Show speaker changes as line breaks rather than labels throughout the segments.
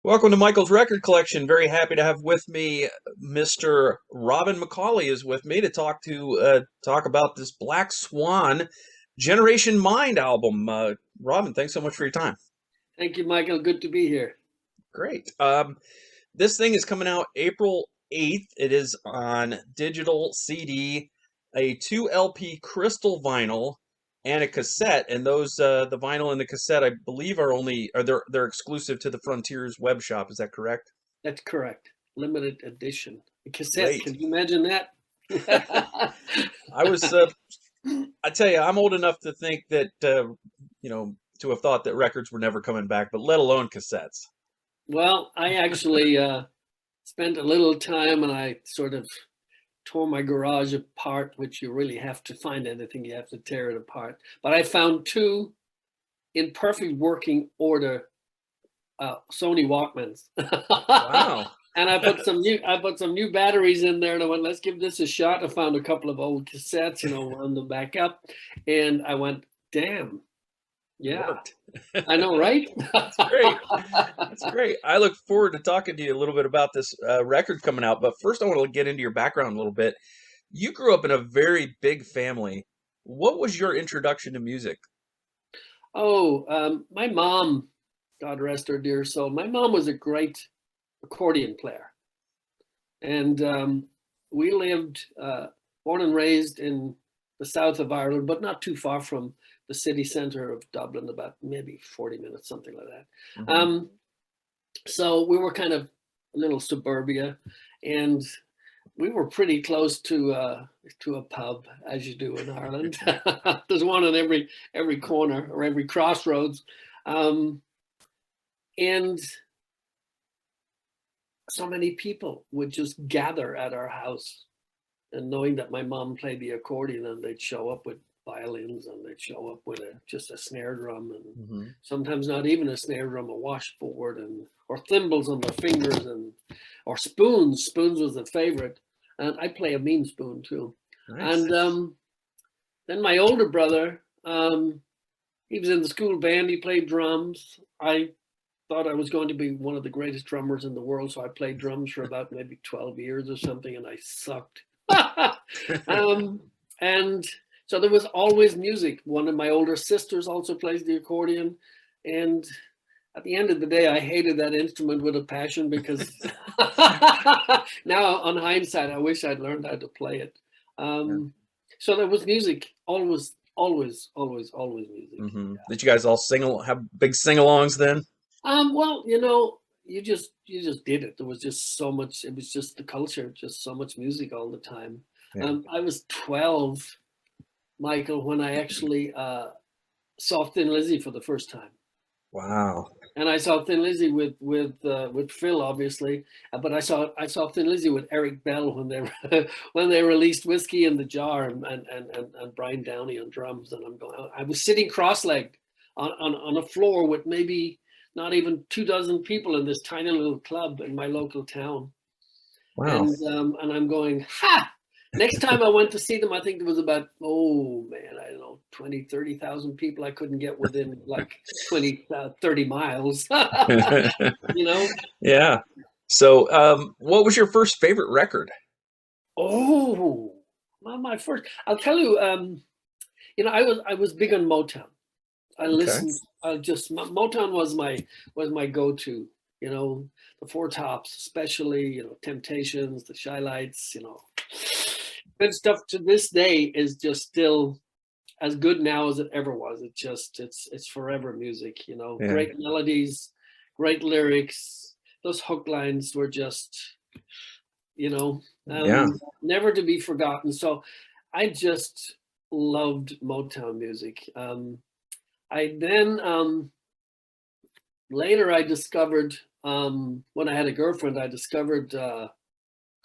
Welcome to Michael's Record Collection. Very happy to have with me Mr. Robin McAuley is with me to talk about this Black Swan Generation Mind album. Robin, thanks so much for your time.
Thank you, Michael. Good to be here.
Great. This thing is coming out April 8th. It is on digital CD, a 2 LP crystal vinyl, and a cassette. And those the vinyl and the cassette, I believe, they're exclusive to the Frontiers web shop. Is that correct?
That's correct. Limited edition. A cassette.
Great.
Can you imagine that?
I tell you, I'm old enough to think that to have thought that records were never coming back, but let alone cassettes.
Well, I actually spent a little time and I sort of tore my garage apart, which you really have to find anything, you have to tear it apart. But I found two in perfect working order Sony Walkmans.
Wow.
And I put some new batteries in there, and I went, let's give this a shot. I found a couple of old cassettes, on the backup, and I went, damn, yeah, I know, right?
That's great. That's great. I look forward to talking to you a little bit about this record coming out. But first, I want to get into your background a little bit. You grew up in a very big family. What was your introduction to music?
Oh, my mom, God rest her dear soul, my mom was a great accordion player. And we lived, born and raised in the south of Ireland, but not too far from the city center of Dublin, about maybe 40 minutes, something like that.
Mm-hmm.
So we were kind of a little suburbia, and we were pretty close to a pub, as you do in Ireland. There's one on every corner or every crossroads. And so many people would just gather at our house, and knowing that my mom played the accordion, and they'd show up with violins, and they'd show up with just a snare drum, and sometimes not even a snare drum, a washboard, or thimbles on their fingers, or spoons. Spoons was a favorite, and I play a mean spoon too. Nice. And then my older brother, he was in the school band. He played drums. I thought I was going to be one of the greatest drummers in the world, so I played drums for about maybe 12 years or something, and I sucked. And so there was always music. One of my older sisters also plays the accordion, and at the end of the day, I hated that instrument with a passion, because now on hindsight, I wish I'd learned how to play it. So there was music, always music.
Mm-hmm. Yeah. Did you guys all have big sing-alongs then?
Well, you just did it. There was just so much. It was just the culture, just so much music all the time. Yeah. I was 12, Michael, when I actually saw Thin Lizzy for the first time.
Wow.
And I saw Thin Lizzy with Phil, obviously, but I saw Thin Lizzy with Eric Bell when they released Whiskey in the Jar, and Brian Downey on drums. And I was sitting cross-legged on a floor with maybe not even 24 people in this tiny little club in my local town.
Wow.
And I'm going, ha! Next time I went to see them, I think there was about, I don't know, 20, 30,000 people. I couldn't get within like 20, 30 miles,
Yeah. So what was your first favorite record?
Oh, well, my first, I'll tell you, I was big on Motown. I listened, Motown was my go-to, the Four Tops, especially, Temptations, the Shy Lights, good stuff. To this day is just still as good now as it ever was. It's forever music, Yeah. Great melodies, great lyrics. Those hook lines were just, never to be forgotten. So I just loved Motown music. I then later I discovered, when I had a girlfriend, I discovered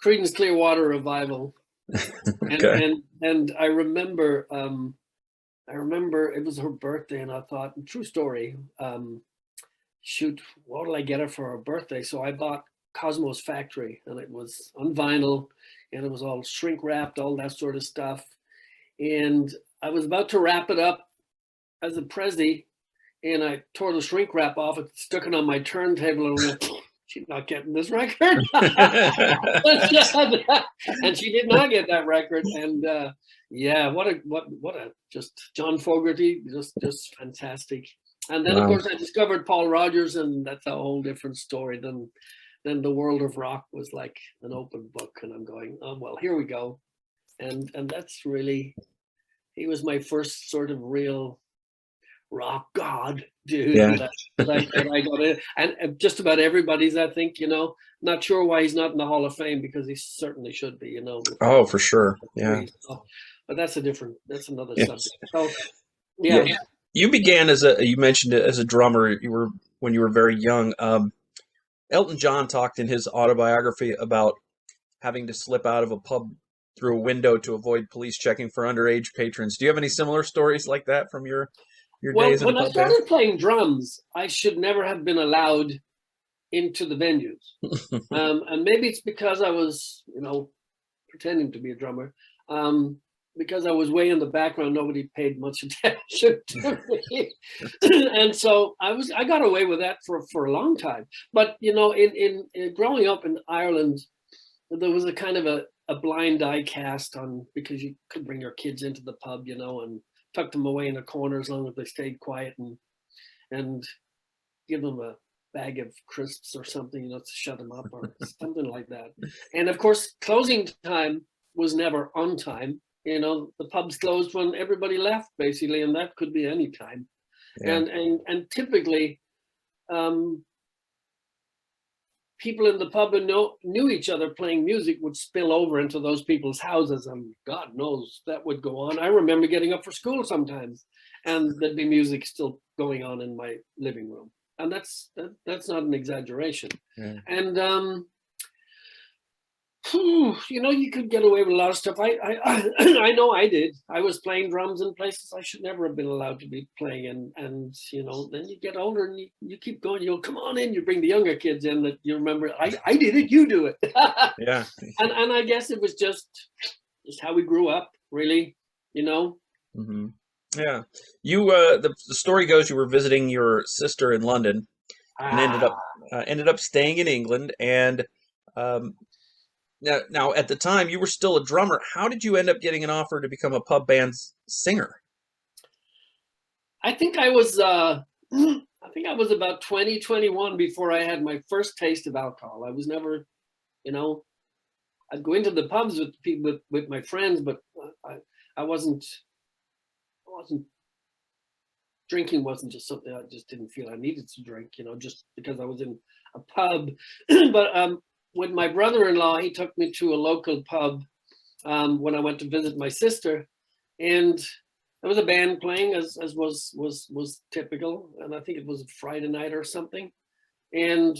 Creedence Clearwater Revival.
Okay.
And I remember it was her birthday, and I thought, true story, shoot, what will I get her for her birthday? So I bought Cosmo's Factory, and it was on vinyl, and it was all shrink wrapped, all that sort of stuff. And I was about to wrap it up as a Prezi, and I tore the shrink wrap off and stuck it on my turntable, and went, she's not getting this record. And she did not get that record. And yeah, what a just John Fogerty, just fantastic. And then, of course, I discovered Paul Rodgers, and that's a whole different story. Then the world of rock was like an open book, and I'm going, oh, well, here we go. And that's really, he was my first sort of real rock god, dude.
Yeah.
that I got in. And just about everybody's, I think, you know. Not sure why he's not in the Hall of Fame, because he certainly should be, you know.
Oh, for sure. Yeah.
But that's another
Yes.
subject. So, yeah.
You began you mentioned it, as a drummer. When you were very young. Elton John talked in his autobiography about having to slip out of a pub through a window to avoid police checking for underage patrons. Do you have any similar stories like that from your days in the pub?
When I started playing drums, I should never have been allowed into the venues. And maybe it's because I was, you know, pretending to be a drummer. Because I was way in the background, nobody paid much attention to me. And so I got away with that for a long time. But, you know, in growing up in Ireland, there was a kind of a blind eye cast on, because you could bring your kids into the pub, you know, and tuck them away in a corner as long as they stayed quiet, and give them a bag of crisps or something, you know, to shut them up or something like that. And of course, closing time was never on time. You know, the pubs closed when everybody left, basically, and that could be any time. Yeah. And typically, people in the pub who knew each other playing music would spill over into those people's houses, and God knows that would go on. I remember getting up for school sometimes, and there'd be music still going on in my living room, and that's not an exaggeration. Yeah. And you know, you could get away with a lot of stuff. I know I did. I was playing drums in places I should never have been allowed to be playing, and you know, then you get older and you keep going. You'll come on in. You bring the younger kids in that you remember. I did it. You do it.
Yeah.
And I guess it was just how we grew up, really. You know.
Mm-hmm. Yeah. You the story goes you were visiting your sister in London and ended up staying in England, and Now, at the time, you were still a drummer. How did you end up getting an offer to become a pub band's singer?
I think I was about 20, 21 before I had my first taste of alcohol. I was never, you know, I'd go into the pubs with people, with my friends, but I wasn't drinking. Wasn't just something I just didn't feel I needed to drink, you know, just because I was in a pub. But with my brother-in-law, he took me to a local pub when I went to visit my sister, and there was a band playing, as was typical, and I think it was a Friday night or something, and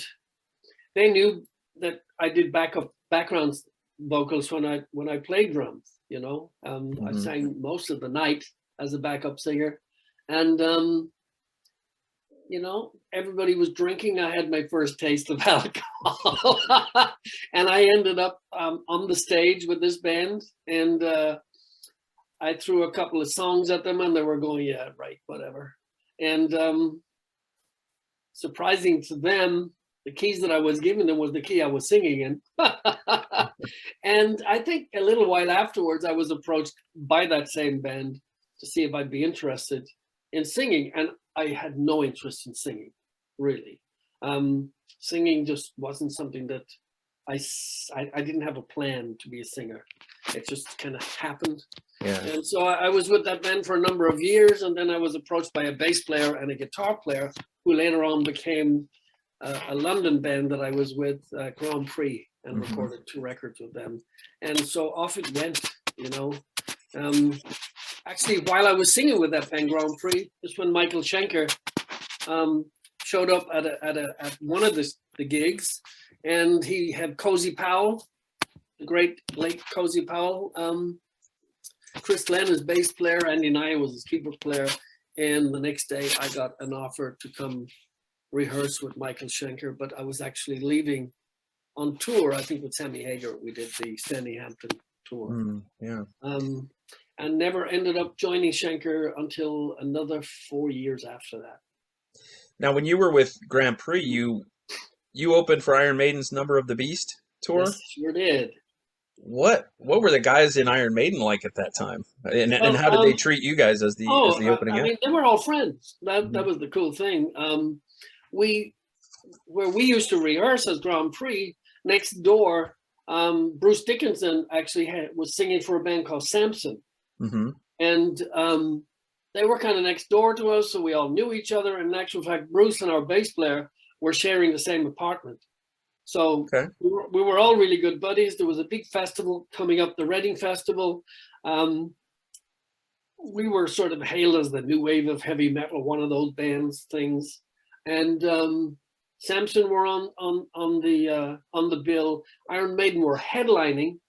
they knew that I did background vocals when I played drums. You know, I sang most of the night as a backup singer, and you know, everybody was drinking. I had my first taste of alcohol. And I ended up on the stage with this band, and I threw a couple of songs at them, and they were going, yeah, right, whatever. And surprising to them, the keys that I was giving them was the key I was singing in. And I think a little while afterwards, I was approached by that same band to see if I'd be interested in singing. And I had no interest in singing, really. Singing just wasn't something that I didn't have a plan to be a singer. It just kind of happened. Yeah. And so I was with that band for a number of years, and then I was approached by a bass player and a guitar player who later on became a London band that I was with, Grand Prix, and recorded 2 records with them. And so off it went, you know. Actually, while I was singing with that band, Grand Prix, just when Michael Schenker showed up at one of the gigs, and he had Cozy Powell, the great late Cozy Powell, Chris Glenn, his bass player, Andy Nye was his keyboard player, and the next day I got an offer to come rehearse with Michael Schenker, but I was actually leaving on tour. I think with Sammy Hagar, we did the Stanley Hampton tour.
Yeah.
And never ended up joining Schenker until another 4 years after that.
Now, when you were with Grand Prix, you you opened for Iron Maiden's Number of the Beast tour.
Yes, sure did.
What were the guys in Iron Maiden like at that time, and
Well,
how did they treat you guys as the opening
I
act?
mean, they were all friends. That
Mhm.
was the cool thing. We where we used to rehearse as Grand Prix, next door, Bruce Dickinson actually was singing for a band called Samson,
Mm-hmm.
and they were kind of next door to us, so we all knew each other. And in actual fact, Bruce and our bass player were sharing the same apartment. So
Okay.
we were all really good buddies. There was a big festival coming up, the Reading Festival. We were sort of hailed as the new wave of heavy metal, one of those bands things. And Samson were on the bill. Iron Maiden were headlining,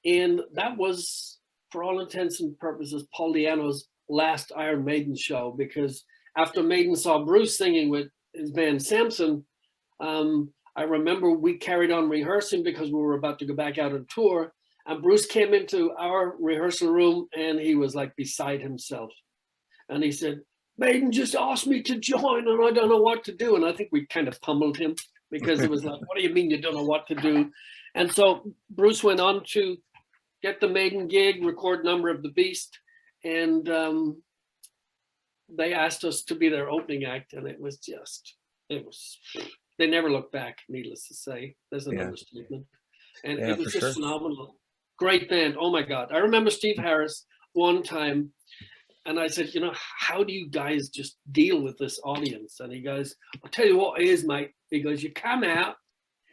and that was, for all intents and purposes, Paul Di'Anno's last Iron Maiden show, because after Maiden saw Bruce singing with his band Samson, I remember we carried on rehearsing because we were about to go back out on tour, and Bruce came into our rehearsal room and he was like beside himself. And he said, Maiden just asked me to join and I don't know what to do. And I think we kind of pummeled him because it was like, what do you mean you don't know what to do? And so Bruce went on to get the Maiden gig, record Number of the Beast, and they asked us to be their opening act, and it was they never looked back, needless to say. There's an understatement. And it was just phenomenal. Great band. Oh my God. I remember Steve Harris one time, and I said, how do you guys just deal with this audience? And he goes, I'll tell you what it is, mate. He goes, you come out,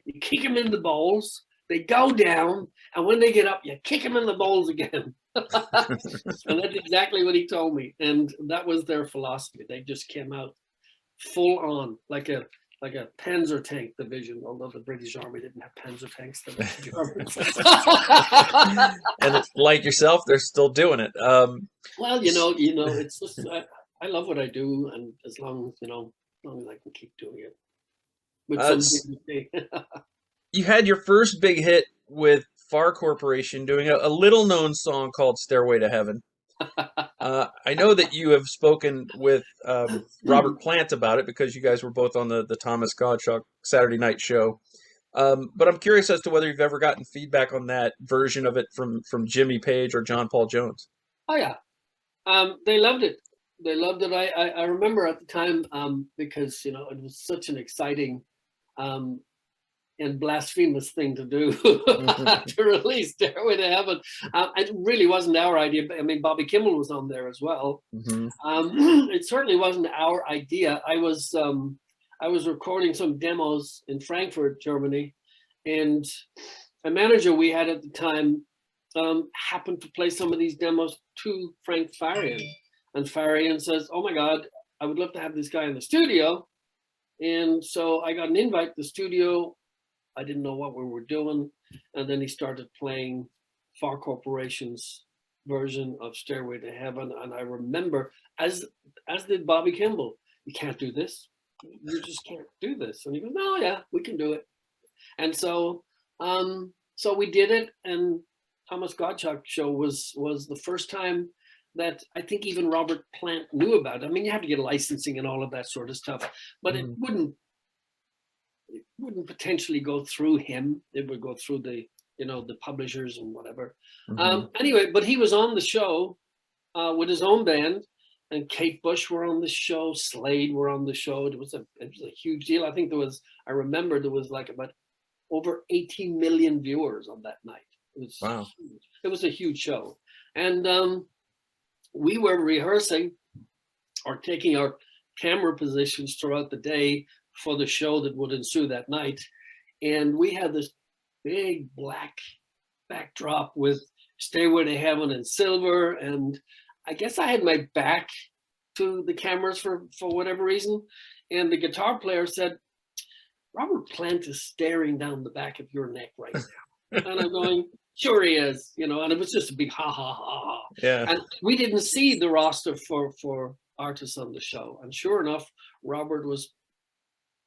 you kick them in the balls, they go down, and when they get up, you kick them in the balls again. And that's exactly what he told me. And that was their philosophy. They just came out full on, like a Panzer tank division, although the British Army didn't have Panzer tanks.
And like yourself, they're still doing it.
Well, it's just I love what I do, and as long as I can keep doing it with some dignity.
You had your first big hit with Far Corporation doing a little known song called Stairway to Heaven. I know that you have spoken with Robert Plant about it because you guys were both on the Thomas Gottschalk Saturday night show. But I'm curious as to whether you've ever gotten feedback on that version of it from Jimmy Page or John Paul Jones.
Oh yeah, they loved it. They loved it. I remember at the time because it was such an exciting and blasphemous thing to do to release Stairway to Heaven. It really wasn't our idea. I mean, Bobby Kimmel was on there as well.
Mm-hmm.
It certainly wasn't our idea. I was recording some demos in Frankfurt, Germany, and a manager we had at the time happened to play some of these demos to Frank Farian. And Farian says, oh my God, I would love to have this guy in the studio. And so I got an invite to the studio. I didn't know what we were doing. And then he started playing Far Corporation's version of Stairway to Heaven. And I remember, as did Bobby Kimball, you can't do this. You just can't do this. And he goes, no, yeah, we can do it. And so we did it. And Thomas Gottschalk show was the first time that I think even Robert Plant knew about it. I mean, you have to get licensing and all of that sort of stuff, but it wouldn't potentially go through him. It would go through the publishers and whatever. Anyway, but he was on the show with his own band, and Kate Bush were on the show, Slade were on the show. It was a huge deal. I think I remember there was like about over 18 million viewers on that night. It was
wow.
Huge. It was a huge show. And we were rehearsing or taking our camera positions throughout the day for the show that would ensue that night. And we had this big black backdrop with Stairway to Heaven in silver. And I guess I had my back to the cameras for whatever reason. And the guitar player said, Robert Plant is staring down the back of your neck right now. And I'm going, sure he is, and it was just a big ha ha ha.
Yeah.
And we didn't see the roster for artists on the show. And sure enough, Robert was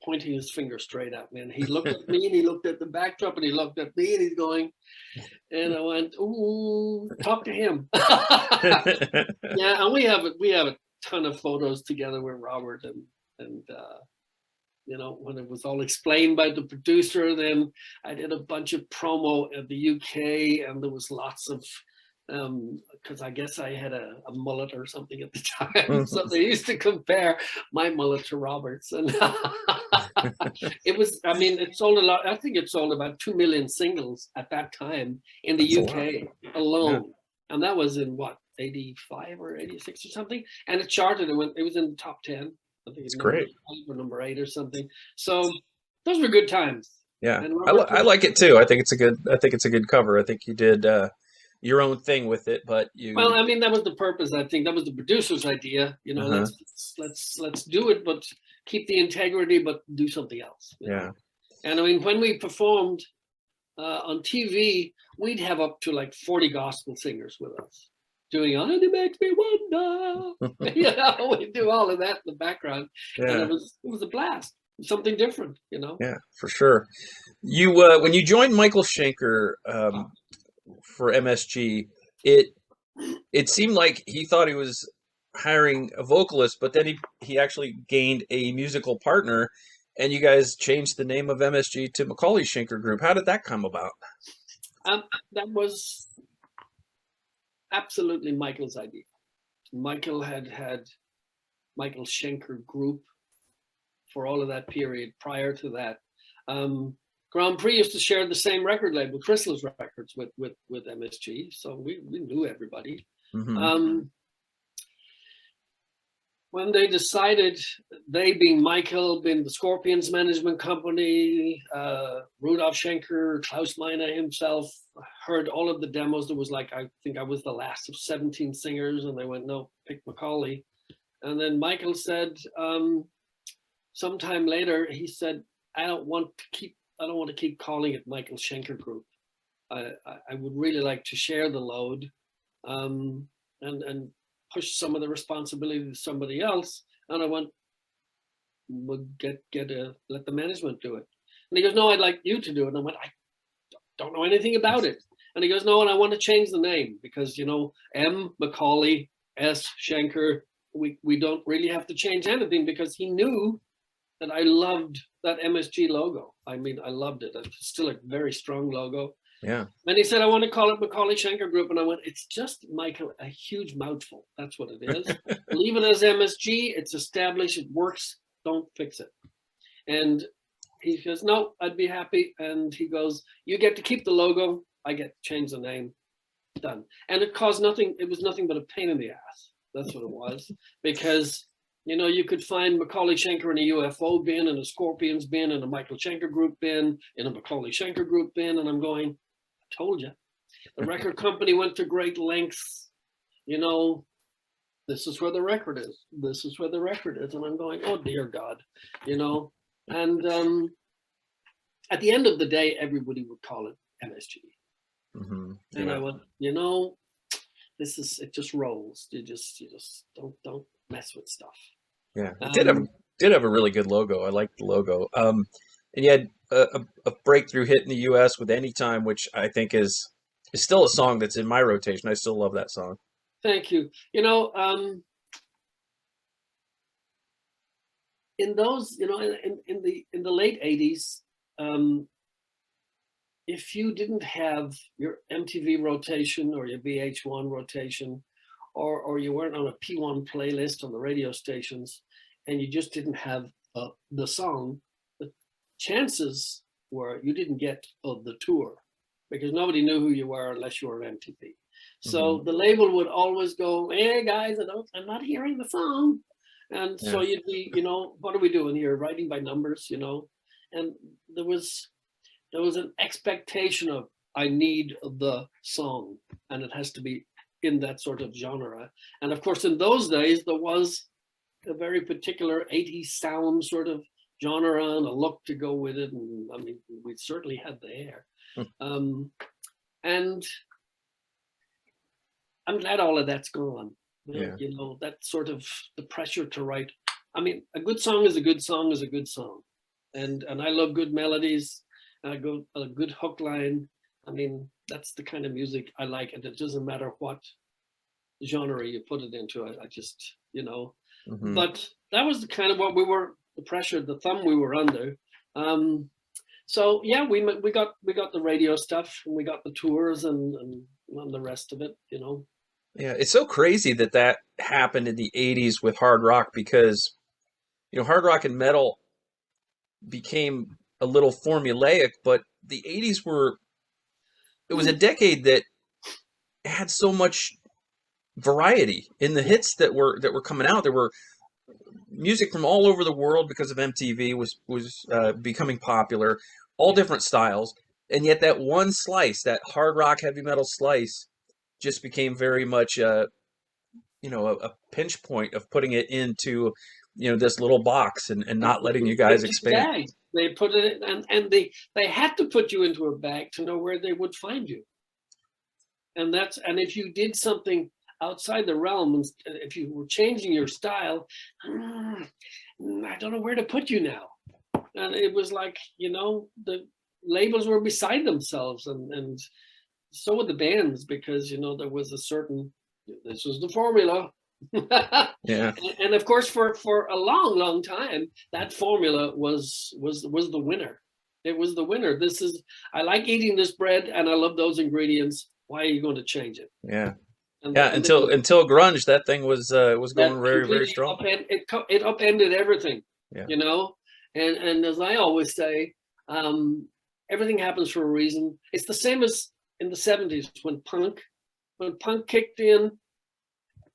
pointing his finger straight at me. And he looked at me and he looked at the backdrop and he looked at me and he's going, and I went, ooh, talk to him. Yeah, and we have a ton of photos together with Robert and you know, when it was all explained by the producer. Then I did a bunch of promo at the UK, and there was lots of, because I guess I had a mullet or something at the time. So they used to compare my mullet to Robert's. And it was, I mean, it sold a lot. I think it sold about 2 million singles at that time in the UK alone. And that was in what, 85 or 86 or something? And it charted, it was in the top 10. I think it's
great.
number 8 or something. So those were good times.
Yeah, I like it too. I think it's a good cover. I think you did your own thing with it, but you.
Well, I mean, that was the purpose. I think that was the producer's idea. You know, let's do it, but keep the integrity, but do something else. You know? And I mean, when we performed on TV, we'd have up to like 40 gospel singers with us doing "Oh, it makes me wonder." You know, we do all of that in the background, and it was a blast. Something different, you know.
Yeah, for sure. You when you joined Michael Schenker for MSG, it seemed like he thought he was hiring a vocalist, but then he actually gained a musical partner, and you guys changed the name of MSG to McAuley Schenker Group. How did that come about?
That was absolutely Michael's idea. Michael had Michael Schenker Group for all of that period. Prior to that, Grand Prix used to share the same record label, Chrysalis Records, with MSG, so we knew everybody. When they decided, they being Michael, being the Scorpions management company, Rudolf Schenker, Klaus Meine himself, heard all of the demos. There was like, I think I was the last of 17 singers, and they went, no, pick McAuley. And then Michael said, sometime later, he said, I don't want to keep calling it Michael Schenker Group. I would really like to share the load and push some of the responsibility to somebody else. And I went, we'll let the management do it. And he goes, no, I'd like you to do it. And I went, I don't know anything about it. And he goes, no, and I want to change the name because, you know, M. McAuley, S. Schenker, we don't really have to change anything, because he knew that I loved that MSG logo. I mean, I loved it. It's still a very strong logo.
Yeah.
And he said, I want to call it McAuley Schenker Group. And I went, it's just, Michael, a huge mouthful. That's what it is. Leave it as MSG. It's established. It works. Don't fix it. And he goes, no, I'd be happy. And he goes, you get to keep the logo. I get to change the name. Done. And it caused nothing. It was nothing but a pain in the ass. That's what it was. Because, you know, you could find McAuley Schenker in a UFO bin, and a Scorpions bin, and a Michael Schenker Group bin, in a McAuley Schenker Group bin. And I'm going, I told you. The record company went to great lengths. You know, this is where the record is. This is where the record is. And I'm going, oh, dear God, you know. And at the end of the day, everybody would call it MSG. And I went, you know, it just rolls. You just don't mess with stuff. Yeah,
it did have a really good logo. I liked the logo. And you had a breakthrough hit in the U.S. with "Anytime," which I think is still a song that's in my rotation. I still love that song.
Thank you. You know, in those, you know, in the late '80s, if you didn't have your MTV rotation or your VH1 rotation, or you weren't on a P1 playlist on the radio stations, and you just didn't have the song, the chances were you didn't get the tour, because nobody knew who you were unless you were on MTV. So the label would always go, hey guys, I'm not hearing the song. And so you'd be, you know, what are we doing here? Writing by numbers, you know? And there was an expectation of, I need the song, and it has to be in that sort of genre. And of course, in those days, there was a very particular 80s sound sort of genre and a look to go with it. And I mean, we certainly had the hair. And I'm glad all of that's gone. You know, that sort of the pressure to write. I mean, a good song is a good song is a good song. And I love good melodies. I go a good hook line. I mean, that's the kind of music I like, and it doesn't matter what genre you put it into. I just, you know, but that was the kind of what we were pressure, the thumb we were under. So yeah, we got the radio stuff, and we got the tours and the rest of it, you know.
Yeah, it's so crazy that that happened in the 80s with hard rock, because, you know, hard rock and metal became a little formulaic, but the 80s were, it was a decade that had so much variety in the hits that were coming out. There were music from all over the world because of MTV was becoming popular, all different styles, and yet that one slice, that hard rock heavy metal slice, just became very much you know, a pinch point of putting it into, you know, this little box and not letting you guys expand.
Bag. They put it in, and they had to put you into a bag to know where they would find you. And if you did something outside the realm, if you were changing your style, I don't know where to put you now. And it was like, you know, the labels were beside themselves, and so were the bands, because, you know, there was a certain, this was the formula.
Yeah.
And of course, for a long time, that formula was the winner. It was the winner. This is, I like eating this bread and I love those ingredients. Why are you going to change it?
Yeah.
And
until grunge, that thing was going very, very strong.
It upended everything.
Yeah.
You know, and as I always say, everything happens for a reason. It's the same as in the 70s when punk kicked in.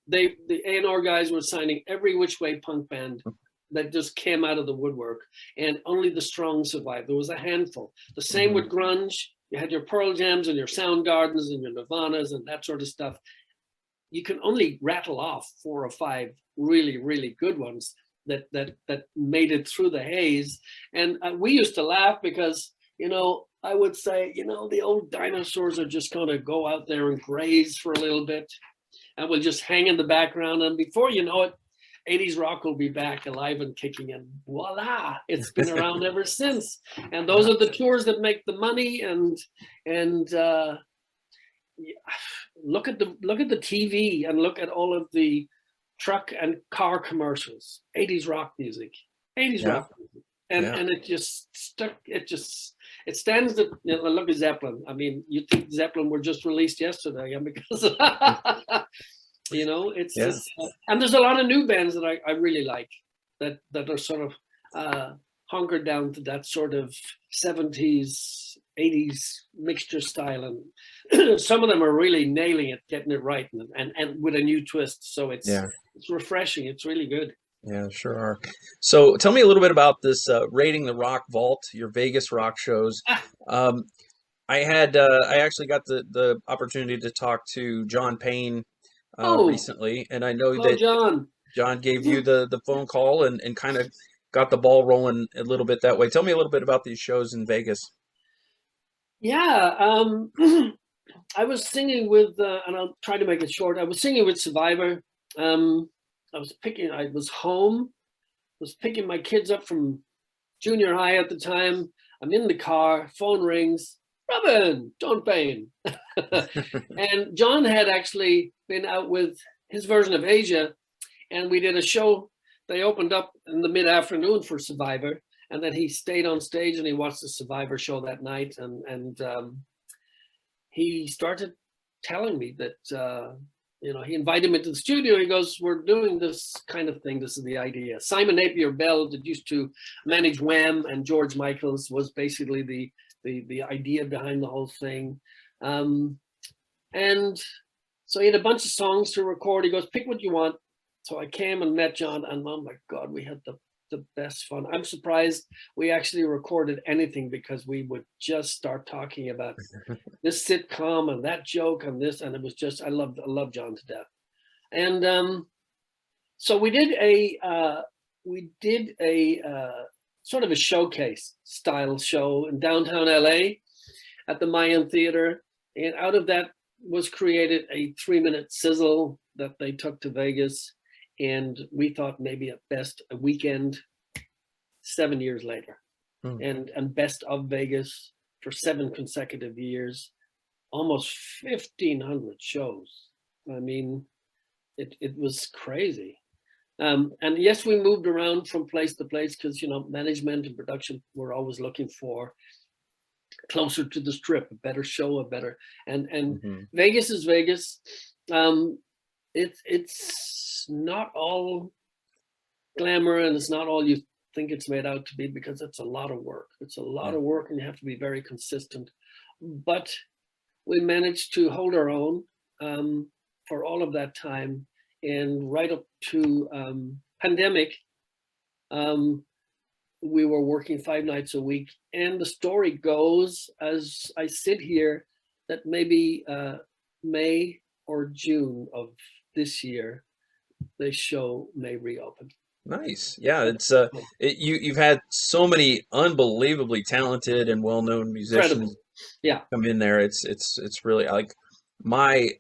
The A&R guys were signing every which way punk band that just came out of the woodwork, and only the strong survived. There was a handful. The same with grunge. You had your Pearl Jams and your Soundgardens and your Nirvanas and that sort of stuff. You can only rattle off 4 or 5 really, really good ones that made it through the haze. And we used to laugh because, you know, I would say, you know, the old dinosaurs are just going to go out there and graze for a little bit, and we'll just hang in the background. And before you know it, 80s rock will be back alive and kicking, and voila, it's been around ever since. And those are the tours that make the money. And look at the TV and look at all of the truck and car commercials. 80s rock music, 80s rock music. And it just stuck. It stands the, you know, look at Zeppelin. I mean, you think Zeppelin were just released yesterday, and because you know, it's just, and there's a lot of new bands that I really like that are sort of hunkered down to that sort of 70s, 80s mixture style, and some of them are really nailing it, getting it right, and with a new twist. So it's refreshing. It's really good.
Yeah, sure are. So tell me a little bit about this Raiding the Rock Vault, your Vegas rock shows. I actually got the opportunity to talk to John Payne recently, and I know that John gave you the phone call and kind of got the ball rolling a little bit that way. Tell me a little bit about these shows in Vegas.
Yeah, I was singing with, and I'll try to make it short. I was singing with Survivor. I was home, was picking my kids up from junior high at the time. I'm in the car, phone rings, Robin, John Payne. And John had actually been out with his version of Asia, and we did a show. They opened up in the mid-afternoon for Survivor, and then he stayed on stage and he watched the Survivor show that night, and he started telling me that, you know, he invited me to the studio. He goes, we're doing this kind of thing. This is the idea. Simon Napier Bell, that used to manage Wham, and George Michaels, was basically the idea behind the whole thing. And so he had a bunch of songs to record. He goes, pick what you want. So I came and met John, and oh my God, we had the best fun. I'm surprised we actually recorded anything, because we would just start talking about this sitcom and that joke and this, and it was just, I love John to death. And so we did a sort of a showcase style show in downtown LA at the Mayan Theater, and out of that was created a 3-minute sizzle that they took to Vegas. And we thought maybe at best a weekend, 7 years later, and best of Vegas for 7 consecutive years, almost 1,500 shows. I mean, it was crazy. And yes, we moved around from place to place because, you know, management and production were always looking for closer to the strip, a better show, a better, and Vegas is Vegas. It's not all glamour, and it's not all you think it's made out to be, because it's a lot of work. It's a lot of work, and you have to be very consistent. But we managed to hold our own for all of that time, and right up to pandemic, we were working 5 nights a week. And the story goes, as I sit here, that maybe May or June of this year, the show may reopen.
Nice. Yeah, it's you've had so many unbelievably talented and well-known musicians come in there. It's really like my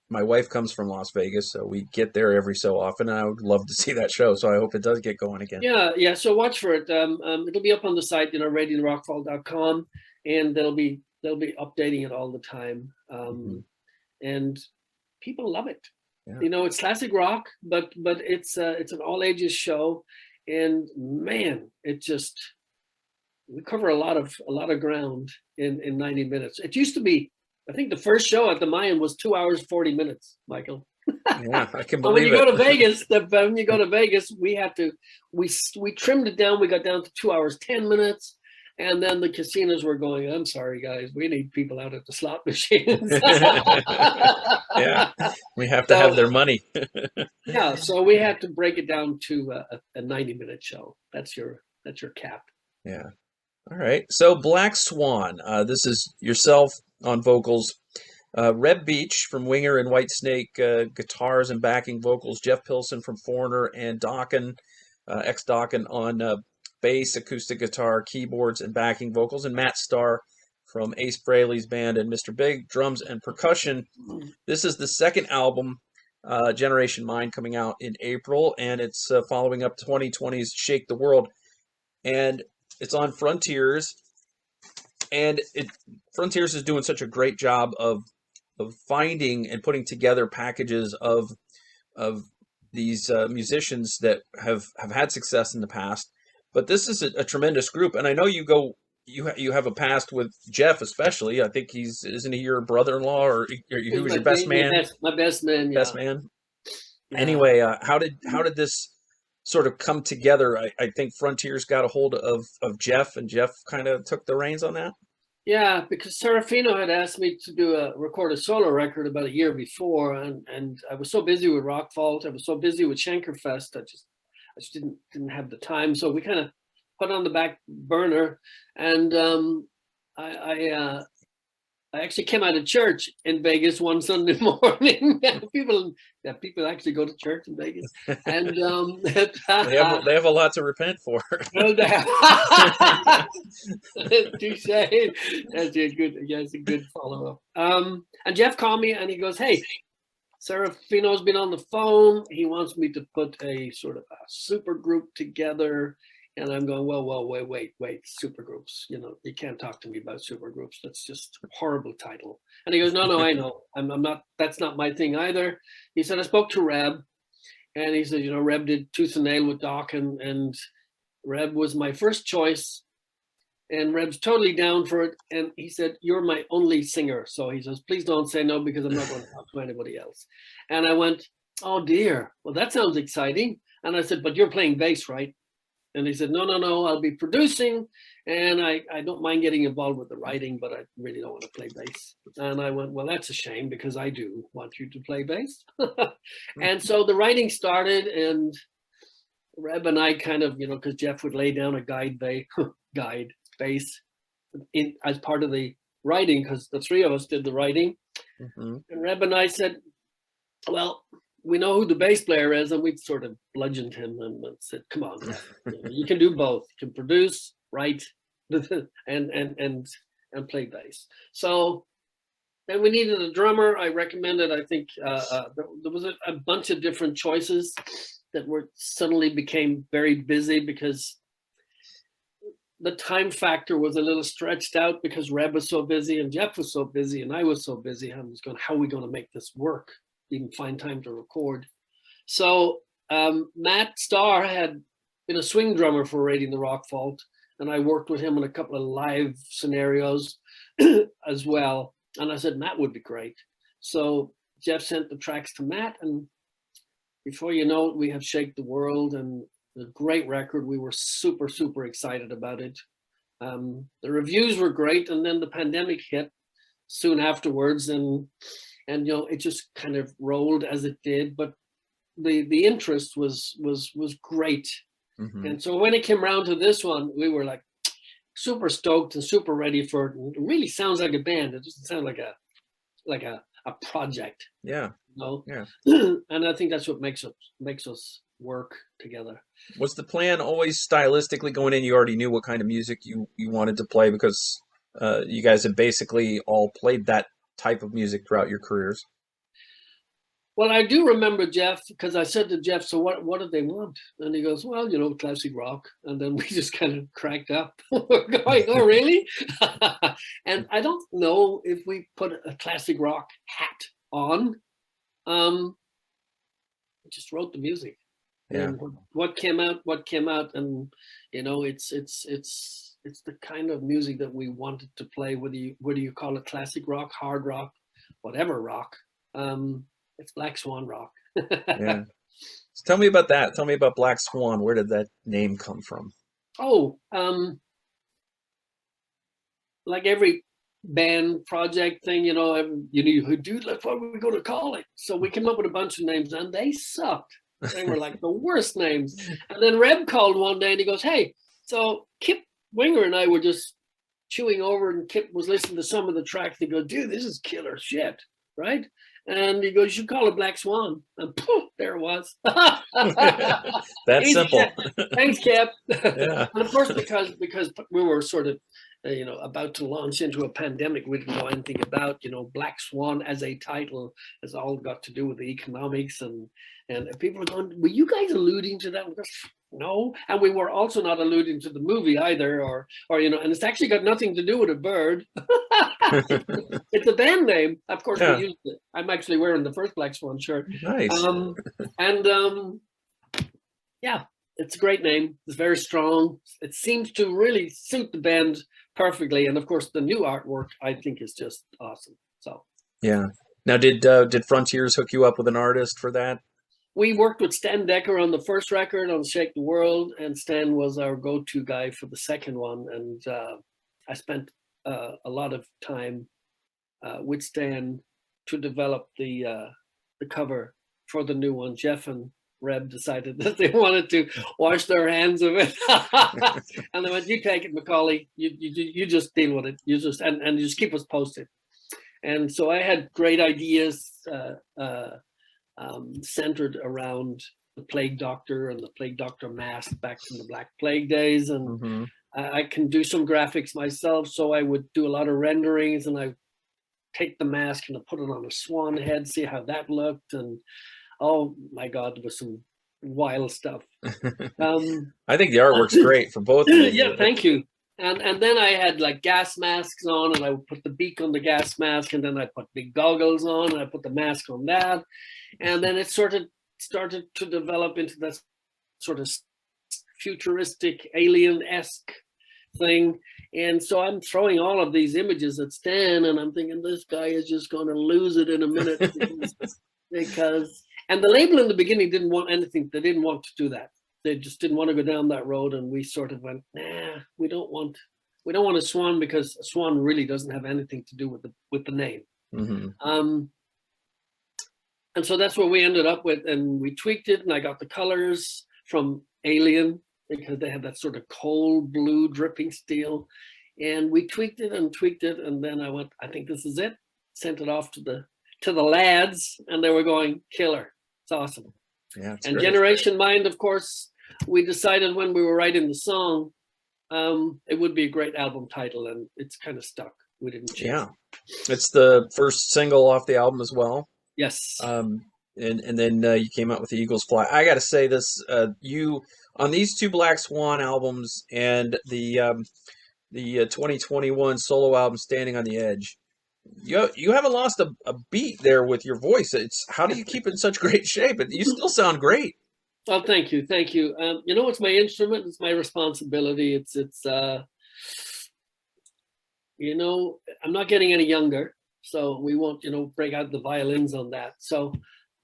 my wife comes from Las Vegas, so we get there every so often, and I would love to see that show. So I hope it does get going again.
Yeah. So watch for it. It'll be up on the site, you know, radiothrockfall.com, and they'll be updating it all the time. And people love it. Yeah. You know, it's classic rock, but it's an all ages show, and man, we cover a lot of ground in 90 minutes. It used to be, I think the first show at the Mayan was 2 hours 40 minutes, Michael.
Yeah, I can believe it.
When you go to Vegas, we trimmed it down. We got down to 2 hours 10 minutes, and then the casinos were going, I'm sorry guys, we need people out at the slot machines.
Yeah, we have to have their money.
Yeah, so we had to break it down to a 90-minute show. That's your cap.
Yeah. All right. So Black Swan, this is yourself on vocals, Reb Beach from Winger and Whitesnake, guitars and backing vocals, Jeff Pilson from Foreigner, and Dokken, ex-Dokken on bass, acoustic guitar, keyboards, and backing vocals, and Matt Starr from Ace Frehley's band and Mr. Big, drums and percussion. This is the second album, Generation Mind, coming out in April, and it's following up 2020's Shake the World, and it's on Frontiers, and Frontiers is doing such a great job of finding and putting together packages of these musicians that have had success in the past. But this is a tremendous group, and I know you have a past with Jeff, especially. I think isn't he your brother-in-law, or who was your best man?
My best man. Yeah.
Best man. Yeah. Anyway, how did this sort of come together? I think Frontiers got a hold of Jeff, and Jeff kind of took the reins on that.
Yeah, because Serafino had asked me to record a solo record about a year before, and I was so busy with Rock Vault, I was so busy with Schenker Fest, I just didn't have the time. So we kind of put on the back burner, and I actually came out of church in Vegas one Sunday morning. People actually go to church in Vegas, and
they have a lot to repent for.
Touche. That's a good follow up. And Jeff called me, and he goes, "Hey, Serafino's been on the phone. He wants me to put a sort of a super group together." And I'm going, well, wait, super groups. You know, you can't talk to me about super groups. That's just a horrible title. And he goes, no, I know. I'm not, that's not my thing either. He said, I spoke to Reb, and he said, you know, Reb did Tooth and Nail with Doc, and Reb was my first choice, and Reb's totally down for it. And he said, you're my only singer. So he says, please don't say no, because I'm not going to talk to anybody else. And I went, oh dear, well, that sounds exciting. And I said, but you're playing bass, right? And he said, no, I'll be producing, and I don't mind getting involved with the writing, but I really don't want to play bass. And I went, well, that's a shame, because I do want you to play bass. And so the writing started, and Reb and I kind of, you know, because Jeff would lay down a guide bass as part of the writing, because the three of us did the writing. And Reb and I said, well, we know who the bass player is, and we sort of bludgeoned him and said, come on, you can do both. You can produce, write, and play bass. So then we needed a drummer. I recommended, I think there was a bunch of different choices that suddenly became very busy, because the time factor was a little stretched out, because Reb was so busy and Jeff was so busy and I was so busy. I was going, how are we going to make this work? Even find time to record. So Matt Starr had been a swing drummer for Raiding the Rock Vault, and I worked with him on a couple of live scenarios as well. And I said, Matt would be great. So Jeff sent the tracks to Matt, and before you know it, we have Shake the World, and a great record. We were super, super excited about it. The reviews were great, and then the pandemic hit soon afterwards, and you know, it just kind of rolled as it did. But the interest was great. And so when it came around to this one, we were like super stoked and super ready for it. It really sounds like a band. It doesn't sound like a project.
Yeah.
You know?
Yeah.
And I think that's what makes us work together.
Was the plan always stylistically going in? You already knew what kind of music you wanted to play, because you guys have basically all played that type of music throughout your careers.
Well, I do remember Jeff, because I said to Jeff, so what did they want? And he goes, well, you know, classic rock. And then we just kind of cracked up. We're going, oh, really? And I don't know if we put a classic rock hat on. Just wrote the music. Yeah. And what came out, and you know, it's the kind of music that we wanted to play, whether you call it classic rock, hard rock, whatever rock. It's Black Swan rock.
Yeah. So tell me about that. Tell me about Black Swan. Where did that name come from?
Oh, like every band project thing, you know, dude, what are we going to call it? So we came up with a bunch of names, and they sucked. They were like the worst names. And then Reb called one day, and he goes, hey, so Kip Winger and I were just chewing over, and Kip was listening to some of the tracks. He goes, dude, this is killer shit, right? And he goes, you should call it Black Swan. And poof, there it was.
That's simple.
Thanks, Kip.
Yeah.
And of course, because we were sort of, you know, about to launch into a pandemic, we didn't know anything about, you know, Black Swan as a title has all got to do with the economics, and people are going, were you guys alluding to that? No, and we were also not alluding to the movie either, or you know, and it's actually got nothing to do with a bird. It's a band name, of course. Yeah. We used it. I'm actually wearing the first Black Swan shirt.
Nice.
Yeah, it's a great name. It's very strong. It seems to really suit the band perfectly, and of course, the new artwork I think is just awesome. So
yeah. Now, did Frontiers hook you up with an artist for that?
We worked with Stan Decker on the first record on Shake the World, and Stan was our go-to guy for the second one. And I spent a lot of time with Stan to develop the cover for the new one. Jeff and Reb decided that they wanted to wash their hands of it, and they went, "You take it, McAuley. You just deal with it. You just and just keep us posted." And so I had great ideas. Centered around the Plague Doctor and the Plague Doctor mask back from the Black Plague days. And I can do some graphics myself, so I would do a lot of renderings, and I take the mask and I put it on a swan head, see how that looked. And oh my God, there was some wild stuff.
I think the artwork's great for both of them.
Yeah, thank you. And then I had like gas masks on, and I would put the beak on the gas mask, and then I put big goggles on, and I put the mask on that. And then it sort of started to develop into that sort of futuristic alien-esque thing. And so I'm throwing all of these images at Stan, and I'm thinking this guy is just going to lose it in a minute because and the label in the beginning didn't want anything. They didn't want to do that. They just didn't want to go down that road, and we sort of went, nah, we don't want a swan, because a swan really doesn't have anything to do with the name. And so that's what we ended up with, and we tweaked it, and I got the colors from Alien because they had that sort of cold blue dripping steel, and we tweaked it, and then I went, I think this is it. Sent it off to the lads, and they were going, killer. It's awesome.
Yeah, it's
and
great.
Generation Mind, of course, we decided when we were writing the song, it would be a great album title, and it's kind of stuck. We didn't change.
Yeah, it's the first single off the album as well.
Yes.
And then you came out with the Eagles Fly. I got to say this: you on these two Black Swan albums and the 2021 solo album, Standing on the Edge. You haven't lost a beat there with your voice. It's how do you keep in such great shape? You still sound great.
Oh, thank you, thank you. You know, it's my instrument. It's my responsibility. It's you know, I'm not getting any younger, so we won't, you know, break out the violins on that. So,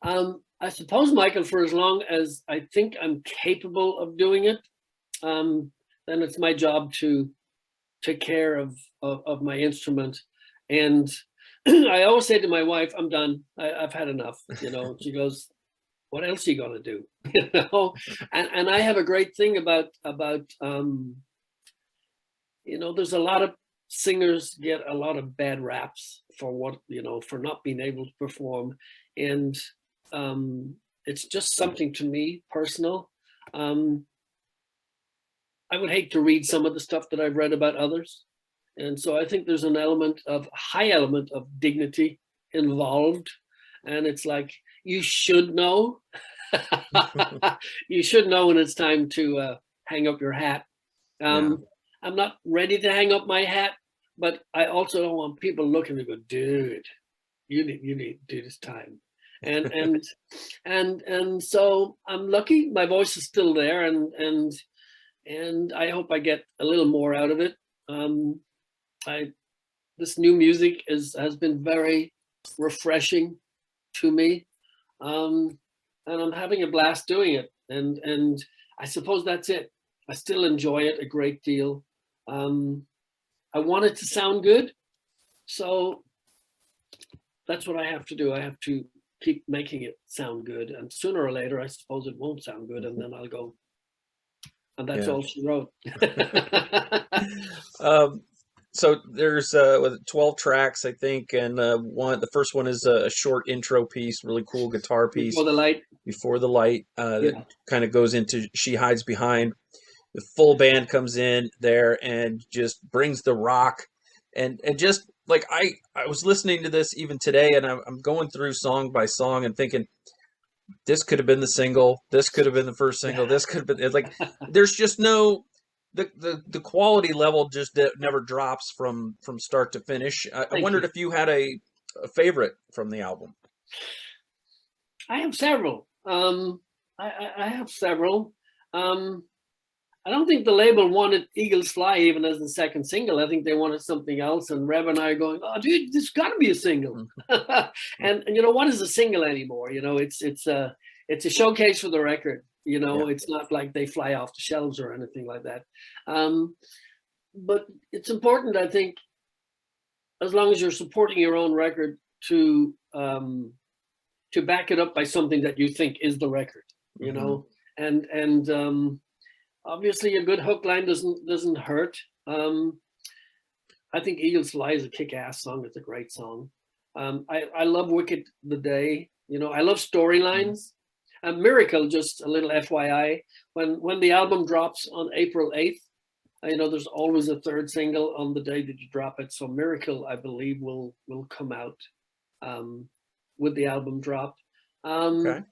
I suppose, Michael, for as long as I think I'm capable of doing it, then it's my job to take care of my instrument. And I always say to my wife, I'm done. I've had enough. You know, she goes, what else are you gonna do? You know, and I have a great thing about you know, there's a lot of singers get a lot of bad raps for what, you know, for not being able to perform. And it's just something to me personal. I would hate to read some of the stuff that I've read about others. And so I think there's an element of high element of dignity involved. And it's like, you should know. You should know when it's time to hang up your hat. I'm not ready to hang up my hat, but I also don't want people looking to go, dude, you need to do this time. And so I'm lucky my voice is still there, and I hope I get a little more out of it. This new music has been very refreshing to me, and I'm having a blast doing it. And I suppose that's it. I still enjoy it a great deal. I want it to sound good, so that's what I have to do. I have to keep making it sound good, and sooner or later, I suppose it won't sound good, and then I'll go. And that's all she wrote.
So there's 12 tracks, I think, and the first one is a short intro piece, really cool guitar piece. Before the light. That kind of goes into She Hides Behind. The full band comes in there and just brings the rock, and just like I was listening to this even today, and I'm going through song by song and thinking, this could have been the single, this could have been the first single, this could have been like, there's just no, the quality level just never drops from start to finish. I wondered if you had a favorite from the album.
I have several. I have several. I don't think the label wanted Eagles Fly even as the second single. I think they wanted something else. And Reb and I are going, oh, dude, this got to be a single. and you know, what is a single anymore? You know, it's a showcase for the record. You know, it's not like they fly off the shelves or anything like that. But it's important, I think, as long as you're supporting your own record, to back it up by something that you think is the record. You know, and obviously, a good hook line doesn't hurt. I think Eagles Fly is a kick-ass song. It's a great song. I love Wicked the Day. You know, I love storylines. Miracle, just a little FYI, when the album drops on April 8th, you know, there's always a third single on the day that you drop it. So Miracle, I believe, will come out with the album drop. Okay.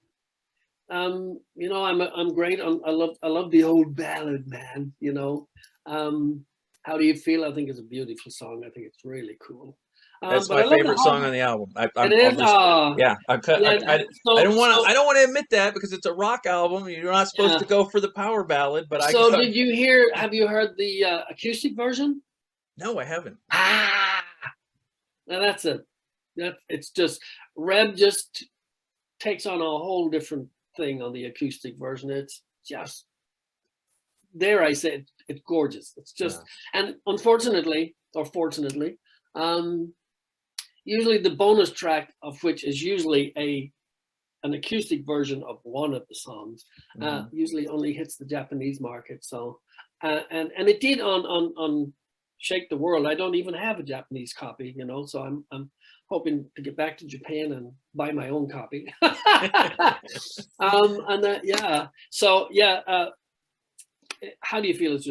You know, I'm great on, I love the old ballad, man. You know, How Do You Feel? I think it's a beautiful song. I think it's really cool.
That's my favorite song on the album. I don't want to admit that because it's a rock album. You're not supposed to go for the power ballad, but have
you heard the acoustic version?
No, I haven't.
Now that's it. It's just, Reb just takes on a whole different thing on the acoustic version. It's just, dare I say, it's gorgeous. It's just, and unfortunately, or fortunately, usually the bonus track of which is usually an acoustic version of one of the songs, usually only hits the Japanese market. So, and it did on Shake the World. I don't even have a Japanese copy, you know, so I'm hoping to get back to Japan and buy my own copy. How Do You Feel? It's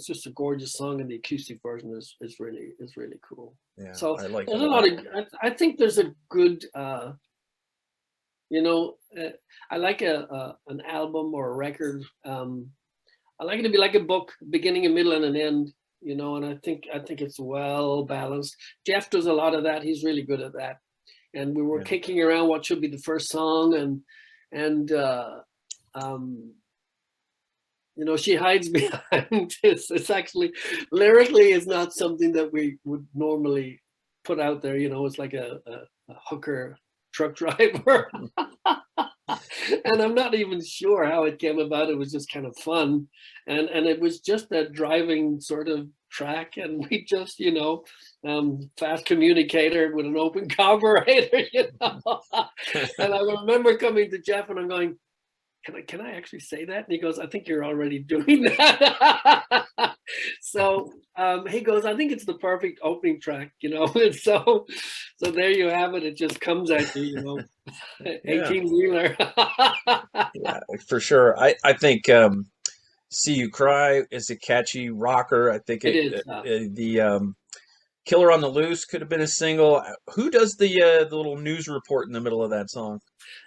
just a gorgeous song, and the acoustic version is really cool.
Yeah,
so
I like
there's a lot of. I think there's a good. You know, I like an album or a record. I like it to be like a book, beginning, a middle, and an end. You know, and I think it's well balanced. Jeff does a lot of that. He's really good at that. And we were kicking around what should be the first song, and you know, she hides behind this. It's actually, lyrically, is not something that we would normally put out there. You know, it's like a hooker truck driver. And I'm not even sure how it came about. It was just kind of fun. And it was just a driving sort of track. And we just, you know, fast communicator with an open carburetor, you know. And I remember coming to Jeff and I'm going, can I actually say that? And he goes, I think you're already doing that. So he goes, I think it's the perfect opening track, you know. And so there you have it. It just comes at you, you know, 18-wheeler.
Yeah, for sure. I think See You Cry is a catchy rocker. I think
it is.
The Killer on the Loose could have been a single. Who does the little news report in the middle of that song?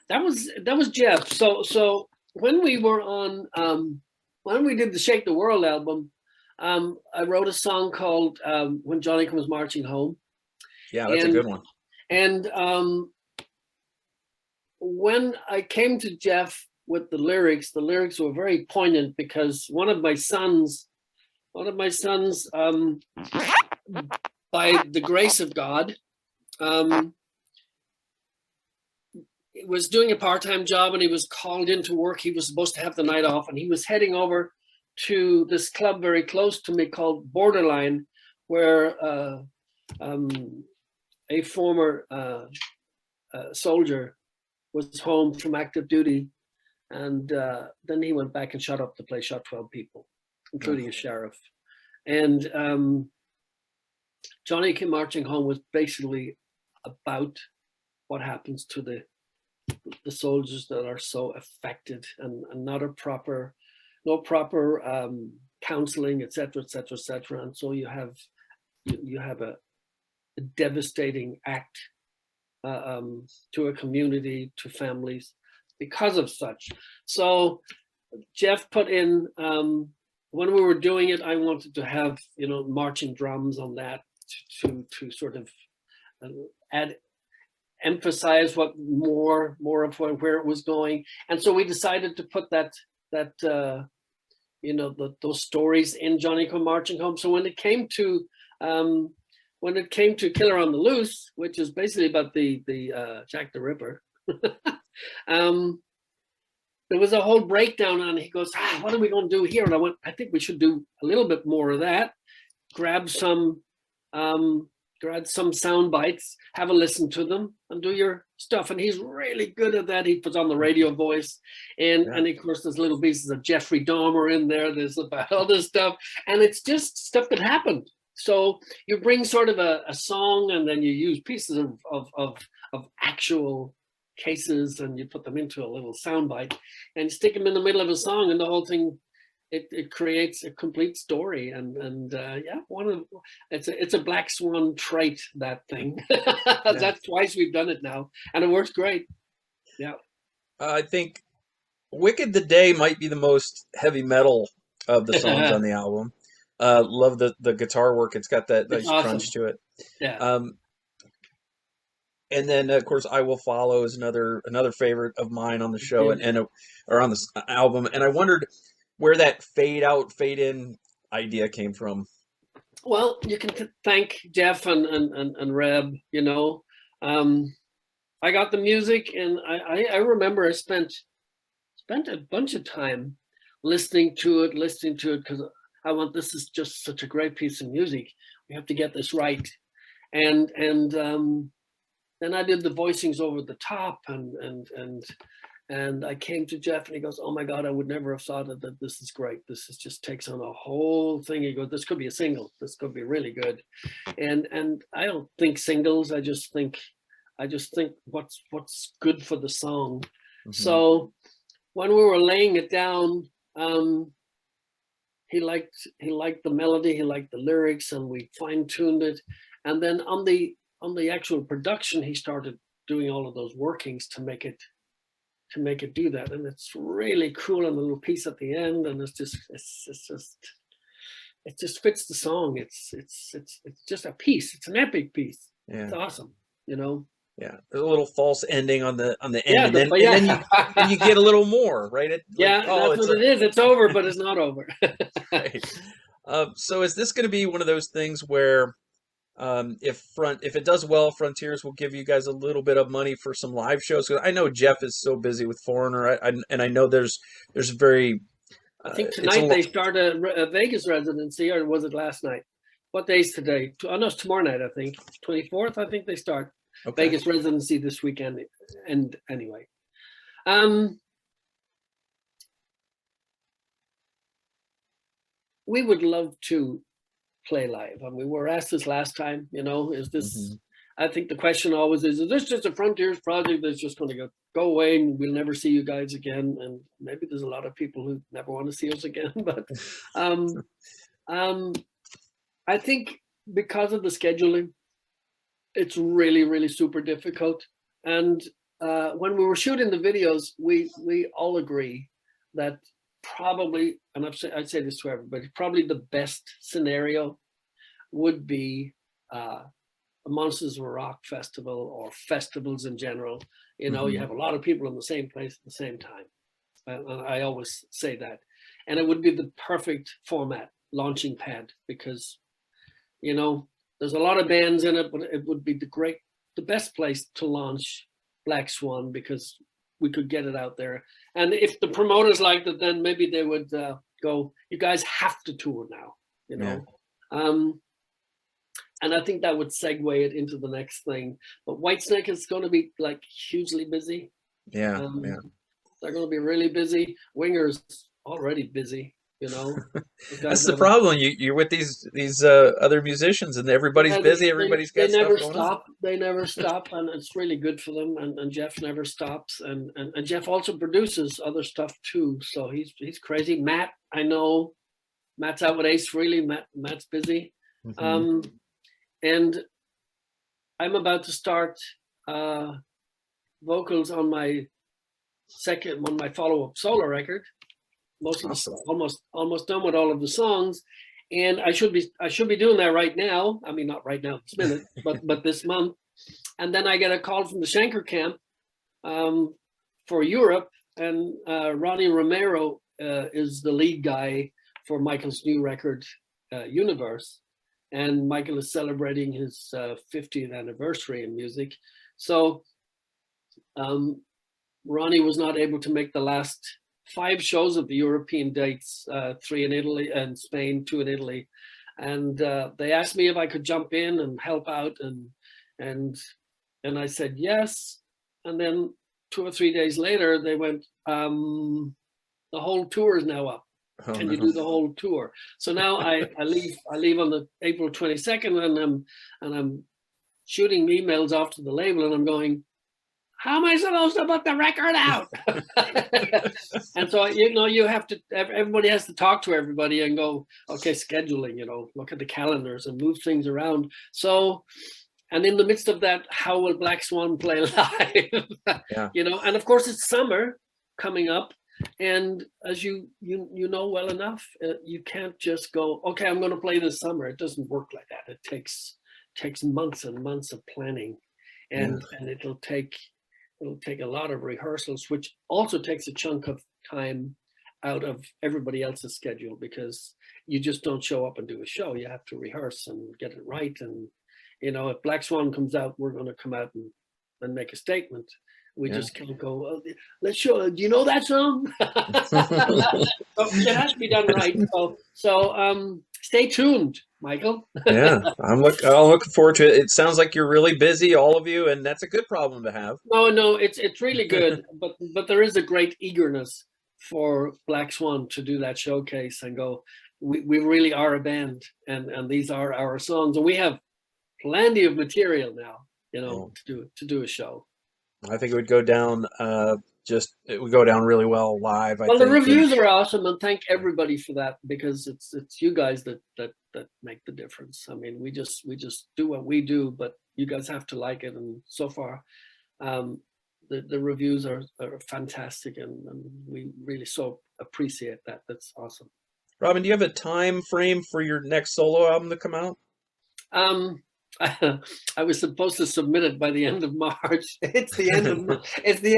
That was Jeff. So when we were on when we did the Shake the World album, I wrote a song called When Johnny Comes Marching Home.
Yeah, that's a good one.
And when I came to Jeff with the lyrics were very poignant because one of my sons, by the grace of God, was doing a part-time job and he was called into work. He was supposed to have the night off and he was heading over to this club very close to me called Borderline, where a former soldier was home from active duty. And then he went back and shot up the place, shot 12 people, including a sheriff. And Johnny Came Marching Home was basically about what happens to the soldiers that are so affected and not no proper counseling, et cetera, et cetera, et cetera. And so you have a devastating act to a community, to families because of such. So Jeff put in, when we were doing it, I wanted to have, you know, marching drums on that to sort of emphasize what more of where it was going. And so we decided to put that you know, those stories in Johnny Come Marching Home. So when it came to Killer on the Loose, which is basically about the Jack the Ripper, there was a whole breakdown on it. He goes, what are we going to do here? And I went, I think we should do a little bit more of that. Grab some sound bites, have a listen to them, and do your stuff. And he's really good at that. He puts on the radio voice, and of course there's little pieces of Jeffrey Dahmer in there. There's about other stuff, and it's just stuff that happened. So you bring sort of a song, and then you use pieces of actual cases, and you put them into a little sound bite, and you stick them in the middle of a song, and the whole thing. It creates a complete story, and it's a Black Swan trait, that thing. That's twice we've done it now, and it works great. Yeah,
I think "Wicked the Day" might be the most heavy metal of the songs on the album. Love the guitar work; it's got that nice crunch to it.
Yeah.
And then of course, "I Will Follow" is another favorite of mine on the show or on this album, and I wondered where that fade out, fade in idea came from.
Well, you can thank Jeff and Reb, you know. I got the music, and I remember I spent a bunch of time listening to it because this is just such a great piece of music. We have to get this right. And then I did the voicings over the top, and I came to Jeff and he goes, oh my God, I would never have thought that this is great. This just takes on a whole thing. He goes, this could be a single. This could be really good. And I don't think singles. I just think what's good for the song. Mm-hmm. So when we were laying it down, he liked the melody, he liked the lyrics, and we fine-tuned it. And then on the actual production, he started doing all of those workings to make it do that, and it's really cool. And the little piece at the end, and it just fits the song. It's just a piece. It's an epic piece. Yeah. It's awesome, you know.
Yeah, there's a little false ending on the end,
Yeah,
and then you get a little more, right?
Yeah, that's what it is. It's over, but it's not over.
Right. So is this going to be one of those things where if it does well, Frontiers will give you guys a little bit of money for some live shows? 'Cause I know Jeff is so busy with Foreigner, and I know there's very
I think tonight they start a Vegas residency, or was it last night? What day's today? Oh, no, it's tomorrow night, I think. 24th, I think they start Vegas residency this weekend. And anyway, we would love to play live. I mean, we were asked this last time, you know, is this, I think the question always is this just a Frontiers project that's just going to go away and we'll never see you guys again? And maybe there's a lot of people who never want to see us again, but I think because of the scheduling, it's really, really super difficult. And when we were shooting the videos, we all agree that probably, and I'd say this to everybody, probably the best scenario would be a Monsters of Rock festival or festivals in general. You know, you have a lot of people in the same place at the same time. And I always say that. And it would be the perfect format, launching pad, because, you know, there's a lot of bands in it, but it would be the best place to launch Black Swan, because we could get it out there. And if the promoters liked it, then maybe they would go, you guys have to tour now, you know. Yeah. And I think that would segue it into the next thing. But Whitesnake is going to be like hugely busy.
Yeah,
they're going to be really busy. Winger's already busy, you know.
That's the problem. You're with these other musicians, and everybody's busy. Everybody's got stuff going on.
They never stop, and it's really good for them. And Jeff never stops, and Jeff also produces other stuff too. So he's crazy. Matt, I know, Matt's out with Ace Frehley. Matt's busy. And I'm about to start vocals on my follow-up solo record. Almost done with all of the songs, and I should be doing that right now. I mean, not right now this minute, but this month. And then I get a call from the Schenker camp for Europe, and Ronnie Romero is the lead guy for Michael's new record, Universe. And Michael is celebrating his 50th anniversary in music. So Ronnie was not able to make the last 5 shows of the European dates, 3 in Italy and Spain, 2 in Italy. And they asked me if I could jump in and help out. And I said, yes. And then 2 or 3 days later, they went, the whole tour is now up. Can you do the whole tour? So now I leave on the April 22nd, and I'm shooting emails off to the label, and I'm going, how am I supposed to put the record out? And so, you know, everybody has to talk to everybody and go, okay, scheduling, you know, look at the calendars and move things around. So, and in the midst of that, how will Black Swan play live? Yeah. You know, and of course it's summer coming up. And as you know well enough, you can't just go, okay, I'm going to play this summer. It doesn't work like that. It takes months and months of planning, and it'll take a lot of rehearsals, which also takes a chunk of time out of everybody else's schedule, because you just don't show up and do a show. You have to rehearse and get it right. And, you know, if Black Swan comes out, we're going to come out and make a statement. We just can't go, oh, let's show, do you know that song? So it has to be done right. So stay tuned, Michael.
Yeah, I'm looking forward to it. It sounds like you're really busy, all of you, and that's a good problem to have.
No, it's really good. but there is a great eagerness for Black Swan to do that showcase and go, we really are a band, and these are our songs. And we have plenty of material now, you know, to do a show.
I think it would go down. It would go down really well live.
Well, the reviews are awesome, and thank everybody for that, because it's you guys that make the difference. I mean, we just do what we do, but you guys have to like it. And so far, the reviews are fantastic, and we really so appreciate that. That's awesome.
Robin, do you have a time frame for your next solo album to come out?
I was supposed to submit it by the end of March. It's the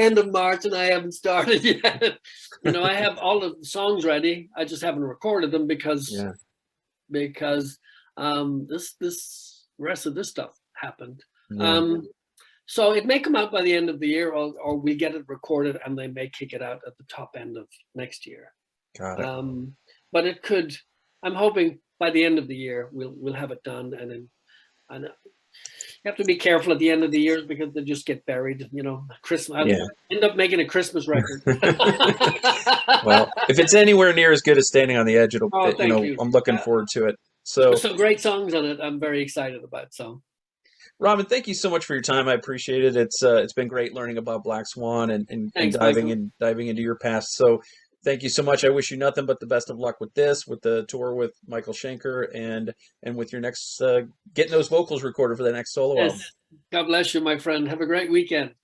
end of March, and I haven't started yet. You know, I have all the songs ready. I just haven't recorded them because this rest of this stuff happened.
Yeah.
So it may come out by the end of the year, or we get it recorded and they may kick it out at the top end of next year.
Got it.
But it could. I'm hoping by the end of the year we'll have it done, and then you have to be careful at the end of the years because they just get buried. You know, Christmas. I'll end up making a Christmas record.
Well, if it's anywhere near as good as Standing on the Edge, it'll. I'm looking forward to it. So
some great songs on it. I'm very excited about. So.
Robin, thank you so much for your time. I appreciate it. It's been great learning about Black Swan and
Thanks,
diving into your past. So thank you so much. I wish you nothing but the best of luck with this, with the tour with Michael Schenker, and with your next getting those vocals recorded for the next solo album.
God bless you, my friend. Have a great weekend.